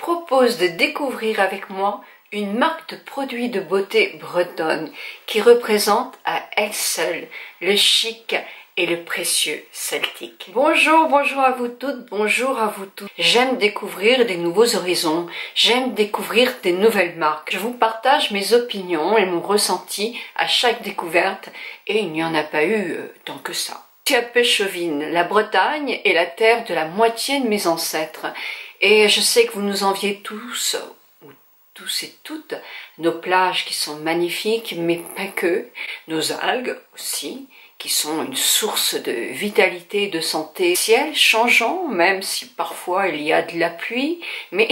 propose de découvrir avec moi une marque de produits de beauté bretonne qui représente à elle seule le chic et le précieux celtique. Bonjour, bonjour à vous toutes, bonjour à vous tous. J'aime découvrir des nouveaux horizons, j'aime découvrir des nouvelles marques. Je vous partage mes opinions et mon ressenti à chaque découverte et il n'y en a pas eu tant que ça. Je suis un peu chauvine, la Bretagne est la terre de la moitié de mes ancêtres et je sais que vous nous enviez tous et toutes, nos plages qui sont magnifiques, mais pas que, nos algues aussi, qui sont une source de vitalité et de santé. Ciel changeant, même si parfois il y a de la pluie, mais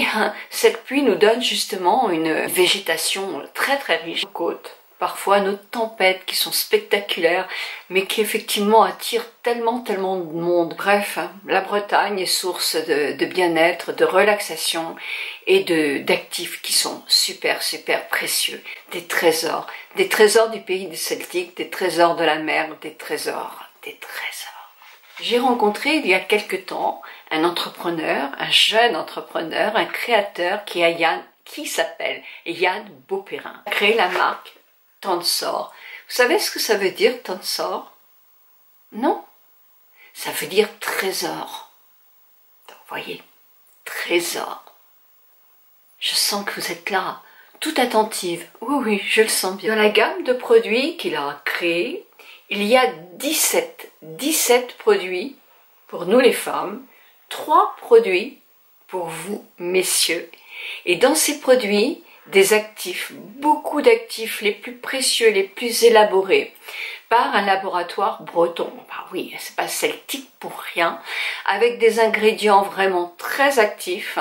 cette pluie nous donne justement une végétation très très riche. Nos côtes, parfois nos tempêtes qui sont spectaculaires, mais qui effectivement attirent tellement de monde. Bref, la Bretagne est source de bien-être, de relaxation et d'actifs qui sont super précieux. Des trésors du pays des Celtiques, des trésors de la mer, des trésors. J'ai rencontré il y a quelque temps un entrepreneur, un jeune entrepreneur, un créateur qui s'appelle Yann Beauperrin. Il a créé la marque Tensor. Vous savez ce que ça veut dire, Tensor? Non? Ça veut dire trésor. Donc, vous voyez, trésor. Je sens que vous êtes là, toute attentive. Oui, je le sens bien. Dans la gamme de produits qu'il a créé, il y a 17 produits pour nous les femmes, 3 produits pour vous, messieurs. Et dans ces produits, des actifs, beaucoup d'actifs, les plus précieux, les plus élaborés, par un laboratoire breton. Bah oui, c'est pas celtique pour rien, avec des ingrédients vraiment très actifs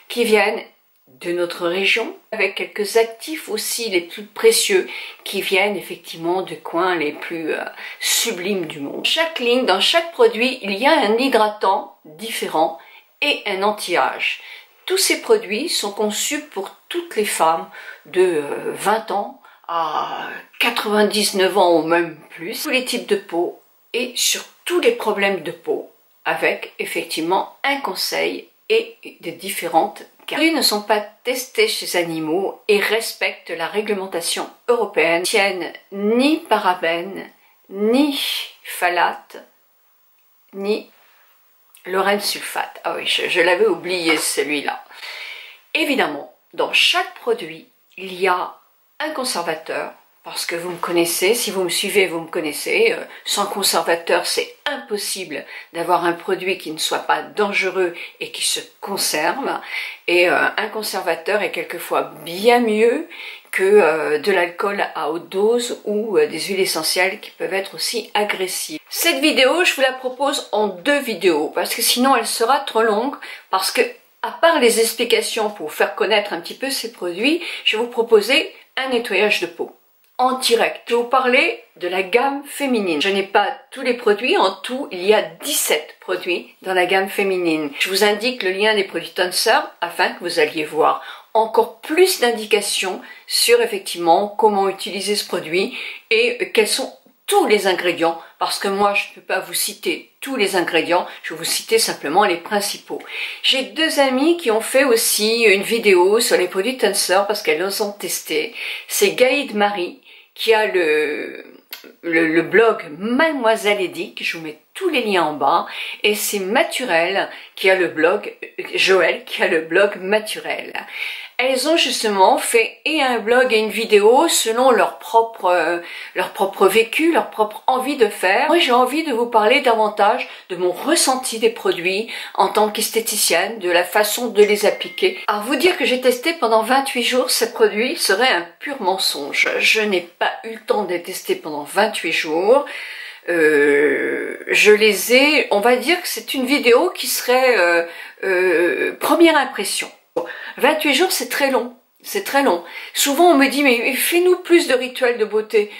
qui viennent de notre région, avec quelques actifs aussi les plus précieux qui viennent effectivement de coins les plus sublimes du monde. Chaque ligne, dans chaque produit, il y a un hydratant différent et un anti-âge. Tous ces produits sont conçus pour toutes les femmes de 20 ans à 99 ans ou même plus, tous les types de peau et sur tous les problèmes de peau, avec effectivement un conseil et de différentes cartes. Les produits ne sont pas testés chez les animaux et respectent la réglementation européenne, ne tiennent ni parabènes, ni phtalates, ni Lorraine sulfate. Ah oui, je l'avais oublié celui-là. Évidemment, dans chaque produit, il y a un conservateur, parce que vous me connaissez, si vous me suivez, vous me connaissez. Sans conservateur, c'est impossible d'avoir un produit qui ne soit pas dangereux et qui se conserve. Et un conservateur est quelquefois bien mieux que de l'alcool à haute dose ou des huiles essentielles qui peuvent être aussi agressives. Cette vidéo, je vous la propose en 2 vidéos parce que sinon elle sera trop longue, parce que à part les explications pour faire connaître un petit peu ces produits, je vais vous proposer un nettoyage de peau en direct. Je vais vous parler de la gamme féminine. Je n'ai pas tous les produits, en tout il y a 17 produits dans la gamme féminine. Je vous indique le lien des produits Tensor afin que vous alliez voir encore plus d'indications sur effectivement comment utiliser ce produit et quels sont tous les ingrédients, parce que moi je ne peux pas vous citer tous les ingrédients, je vais vous citer simplement les principaux. J'ai 2 amies qui ont fait aussi une vidéo sur les produits Tensor parce qu'elles les ont testés. C'est Gaïd Marie qui a le blog Mademoiselle Edic, je vous mets tous les liens en bas, et c'est Maturel qui a le blog, Joël qui a le blog Maturel. Elles ont justement fait et un blog et une vidéo selon leur propre vécu, leur propre envie de faire. Moi j'ai envie de vous parler davantage de mon ressenti des produits en tant qu'esthéticienne, de la façon de les appliquer. Alors vous dire que j'ai testé pendant 28 jours ces produits serait un pur mensonge. Je n'ai pas eu le temps de les tester pendant 28 jours. Je les ai, on va dire que c'est une vidéo qui serait première impression. 28 jours, c'est très long. C'est très long. Souvent, on me dit, mais fais-nous plus de rituels de beauté.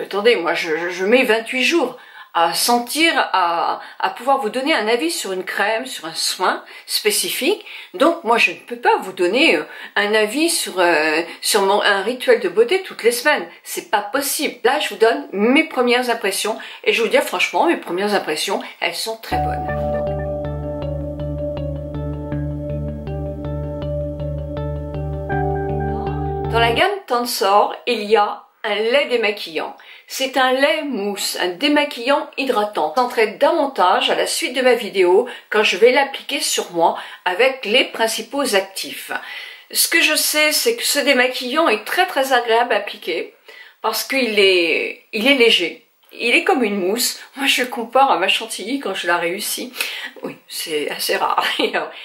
Attendez, moi, je mets 28 jours à sentir, à pouvoir vous donner un avis sur une crème, sur un soin spécifique. Donc, moi, je ne peux pas vous donner un avis sur un rituel de beauté toutes les semaines. C'est pas possible. Là, je vous donne mes premières impressions. Et je vous dis, franchement, mes premières impressions, elles sont très bonnes. Dans la gamme Tensor, il y a un lait démaquillant. C'est un lait mousse, un démaquillant hydratant. Je présenterai davantage à la suite de ma vidéo quand je vais l'appliquer sur moi avec les principaux actifs. Ce que je sais, c'est que ce démaquillant est très agréable à appliquer parce qu'il est léger. Il est comme une mousse. Moi, je le compare à ma chantilly quand je la réussis. Oui, c'est assez rare,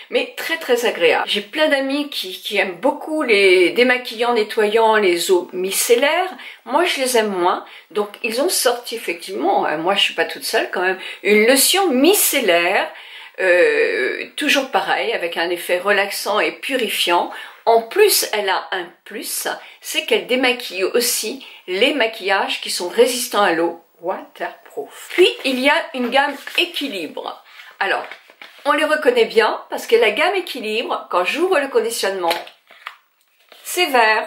mais très agréable. J'ai plein d'amis qui aiment beaucoup les démaquillants nettoyants, les eaux micellaires. Moi, je les aime moins. Donc, ils ont sorti effectivement, moi, je suis pas toute seule quand même, une lotion micellaire, toujours pareil, avec un effet relaxant et purifiant. En plus, elle a un plus, c'est qu'elle démaquille aussi les maquillages qui sont résistants à l'eau. Waterproof. Puis il y a une gamme équilibre. Alors, on les reconnaît bien parce que la gamme équilibre, quand j'ouvre le conditionnement, c'est vert.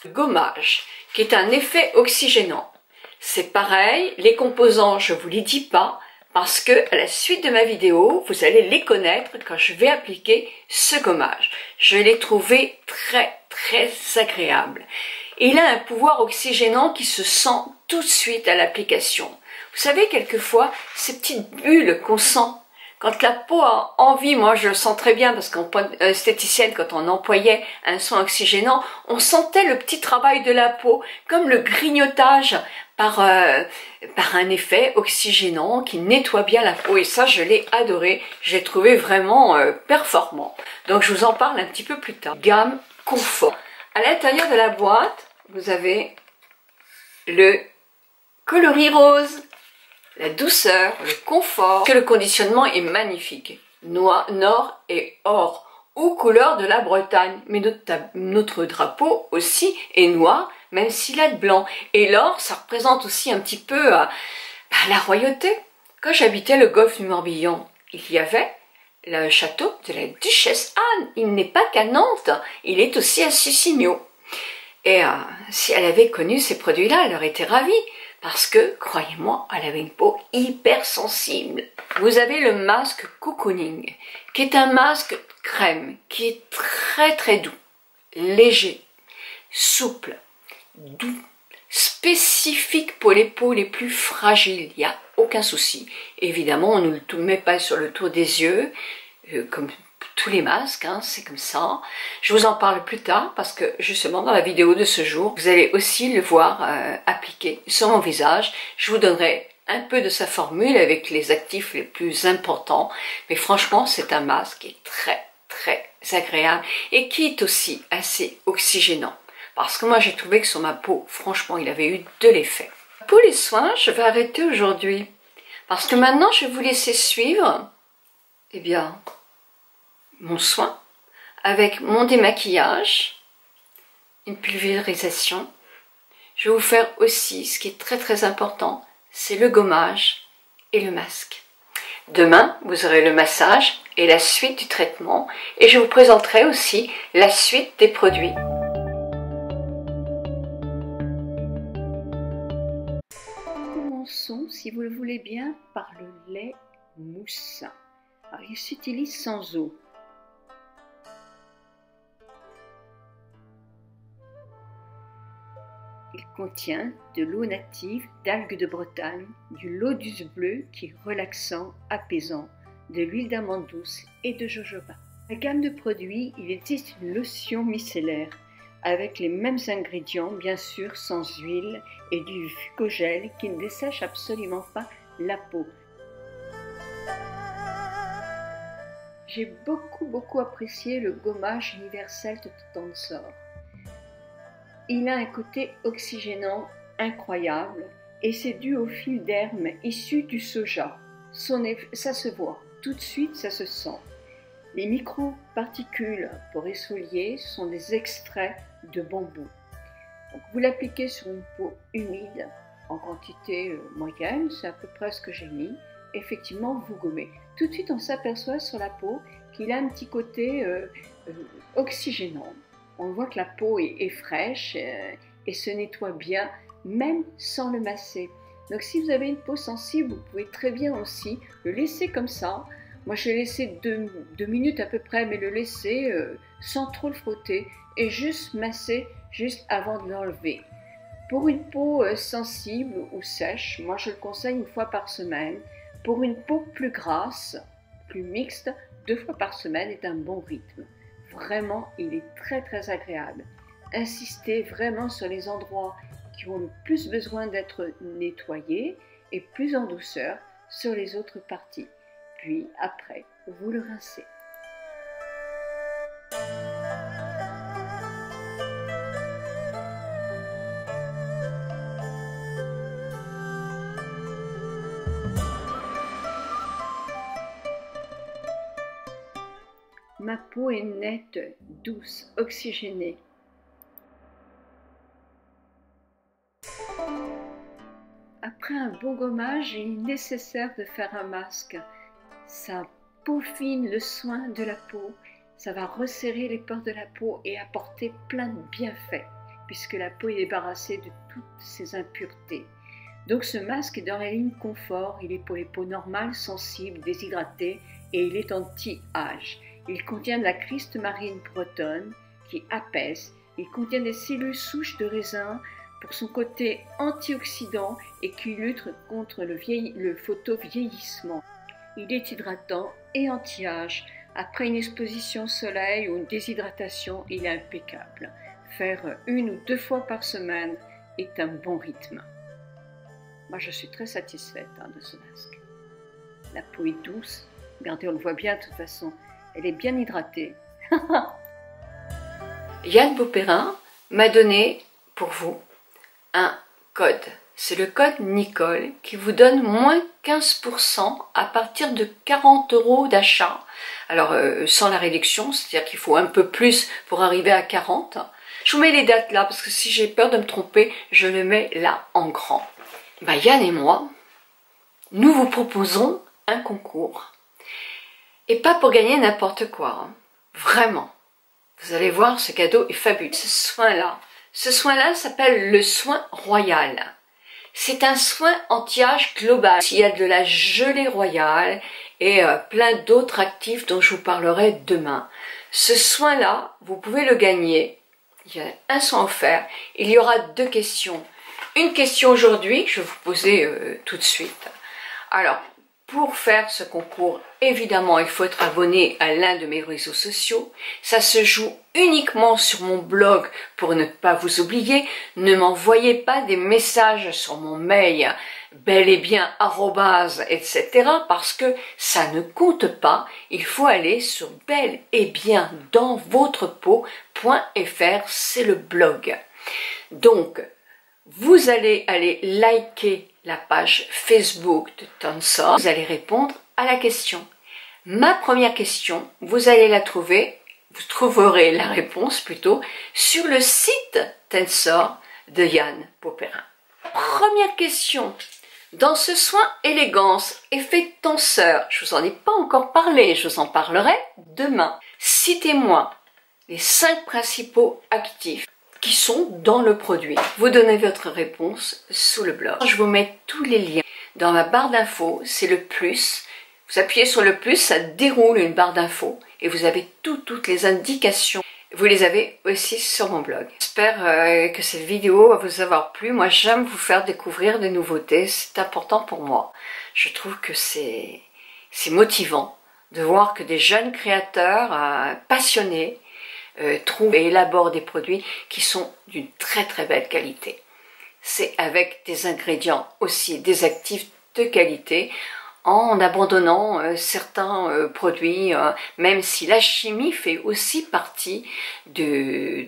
Le gommage, qui est un effet oxygénant. C'est pareil, les composants, je vous les dis pas, parce que à la suite de ma vidéo, vous allez les connaître quand je vais appliquer ce gommage. Je l'ai trouvé très agréable. Il a un pouvoir oxygénant qui se sent tout de suite à l'application. Vous savez, quelquefois, ces petites bulles qu'on sent, quand la peau a envie, moi je le sens très bien parce qu'en esthéticienne, quand on employait un soin oxygénant, on sentait le petit travail de la peau, comme le grignotage par un effet oxygénant qui nettoie bien la peau. Et ça, je l'ai adoré, je l'ai trouvé vraiment performant. Donc je vous en parle un petit peu plus tard. Gamme confort. À l'intérieur de la boîte, vous avez le coloris rose, la douceur, le confort, que le conditionnement est magnifique. Noir, nord et or, ou couleur de la Bretagne. Mais notre drapeau aussi est noir, même s'il a de blanc. Et l'or, ça représente aussi un petit peu la royauté. Quand j'habitais le golfe du Morbihan, il y avait le château de la duchesse Anne. Il n'est pas qu'à Nantes, il est aussi à Sucigno. Et si elle avait connu ces produits-là, elle aurait été ravie. Parce que, croyez-moi, elle avait une peau hypersensible. Vous avez le masque Cocooning, qui est un masque crème, qui est très doux, léger, souple, doux, spécifique pour les peaux les plus fragiles. Il n'y a aucun souci. Évidemment, on ne le met pas sur le tour des yeux, comme tous les masques, hein, c'est comme ça. Je vous en parle plus tard parce que justement dans la vidéo de ce jour, vous allez aussi le voir appliqué sur mon visage. Je vous donnerai un peu de sa formule avec les actifs les plus importants. Mais franchement, c'est un masque qui est très agréable et qui est aussi assez oxygénant. Parce que moi, j'ai trouvé que sur ma peau, franchement, il avait eu de l'effet. Pour les soins, je vais arrêter aujourd'hui. Parce que maintenant, je vais vous laisser suivre, eh bien, mon soin avec mon démaquillage, une pulvérisation. Je vais vous faire aussi, ce qui est très important, c'est le gommage et le masque. Demain, vous aurez le massage et la suite du traitement et je vous présenterai aussi la suite des produits. Commençons, si vous le voulez bien, par le lait mousse. Alors, il s'utilise sans eau. Il contient de l'eau native d'algues de Bretagne, du lotus bleu qui est relaxant, apaisant, de l'huile d'amande douce et de jojoba. La gamme de produits, il existe une lotion micellaire avec les mêmes ingrédients, bien sûr sans huile et du Fucogel qui ne dessèche absolument pas la peau. J'ai beaucoup apprécié le gommage universel de Tensor. Il a un côté oxygénant incroyable et c'est dû au fil d'herbe issu du soja. Ça se voit, tout de suite ça se sent. Les micro-particules pour esfolier sont des extraits de bambou. Donc, vous l'appliquez sur une peau humide en quantité moyenne, c'est à peu près ce que j'ai mis. Effectivement, vous gommez. Tout de suite on s'aperçoit sur la peau qu'il a un petit côté oxygénant. On voit que la peau est fraîche et se nettoie bien, même sans le masser. Donc si vous avez une peau sensible, vous pouvez très bien aussi le laisser comme ça, Moi je l'ai laissé 2 minutes à peu près, mais le laisser sans trop le frotter et juste masser juste avant de l'enlever. Pour une peau sensible ou sèche, moi je le conseille 1 fois par semaine. Pour une peau plus grasse, plus mixte, 2 fois par semaine est un bon rythme. Vraiment, il est très très agréable. Insistez vraiment sur les endroits qui ont le plus besoin d'être nettoyés et plus en douceur sur les autres parties. Puis après, vous le rincez. Ma peau est nette, douce, oxygénée. Après un bon gommage, il est nécessaire de faire un masque. Ça peaufine le soin de la peau, ça va resserrer les pores de la peau et apporter plein de bienfaits, puisque la peau est débarrassée de toutes ses impuretés. Donc ce masque est dans la ligne confort, il est pour les peaux normales, sensibles, déshydratées et il est anti-âge. Il contient de la Christ marine bretonne qui apaise, il contient des cellules souches de raisin pour son côté antioxydant et qui lutte contre le photovieillissement. Il est hydratant et anti-âge. Après une exposition au soleil ou une déshydratation, il est impeccable. Faire 1 ou 2 fois par semaine est un bon rythme. Moi, je suis très satisfaite de ce masque. La peau est douce. Regardez, on le voit bien de toute façon. Elle est bien hydratée. Yann Beauperrin m'a donné pour vous un code. C'est le code Nicole qui vous donne moins 15% à partir de 40 € d'achat. Alors, sans la réduction, c'est-à-dire qu'il faut un peu plus pour arriver à 40. Je vous mets les dates là, parce que si j'ai peur de me tromper, je le mets là en grand. Yann et moi, nous vous proposons un concours. Et pas pour gagner n'importe quoi. Vraiment. Vous allez voir, ce cadeau est fabuleux. Ce soin-là s'appelle le soin royal. C'est un soin anti-âge global. Il y a de la gelée royale et plein d'autres actifs dont je vous parlerai demain. Ce soin-là, vous pouvez le gagner. Il y a un soin offert. Il y aura 2 questions. Une question aujourd'hui, je vais vous poser tout de suite. Alors, pour faire ce concours, évidemment, il faut être abonné à l'un de mes réseaux sociaux. Ça se joue uniquement sur mon blog pour ne pas vous oublier. Ne m'envoyez pas des messages sur mon mail bel et bien etc. parce que ça ne compte pas. Il faut aller sur bel et bien dans votre peau.fr, c'est le blog. Donc, vous allez aller liker la page Facebook de Tensor. Vous allez répondre à la question. Ma première question, vous allez la trouver, vous trouverez la réponse plutôt, sur le site Tensor de Yann Beauperrin. Première question. Dans ce soin élégance, effet tenseur, je vous en ai pas encore parlé, je vous en parlerai demain. Citez-moi les 5 principaux actifs qui sont dans le produit. Vous donnez votre réponse sous le blog. Je vous mets tous les liens. Dans ma barre d'infos, c'est le plus. Vous appuyez sur le plus, ça déroule une barre d'infos et vous avez toutes les indications. Vous les avez aussi sur mon blog. J'espère que cette vidéo va vous avoir plu. Moi, j'aime vous faire découvrir des nouveautés. C'est important pour moi. Je trouve que c'est motivant de voir que des jeunes créateurs passionnés trouvent et élaborent des produits qui sont d'une très très belle qualité. C'est avec des ingrédients aussi, des actifs de qualité, en abandonnant certains produits, même si la chimie fait aussi partie de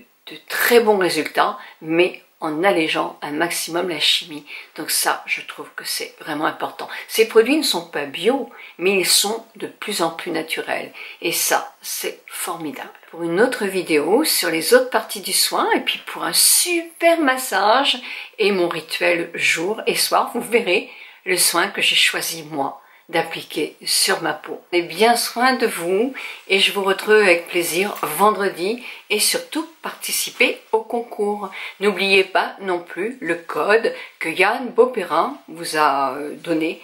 très bons résultats, mais en allégeant un maximum la chimie. Donc ça, je trouve que c'est vraiment important. Ces produits ne sont pas bio, mais ils sont de plus en plus naturels. Et ça, c'est formidable. Pour une autre vidéo sur les autres parties du soin, et puis pour un super massage et mon rituel jour et soir, vous verrez le soin que j'ai choisi moi. d'appliquer sur ma peau. Prenez bien soin de vous et je vous retrouve avec plaisir vendredi et surtout participez au concours. N'oubliez pas non plus le code que Yann Beauperrin vous a donné.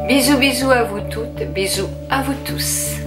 Bisous bisous à vous toutes, bisous à vous tous.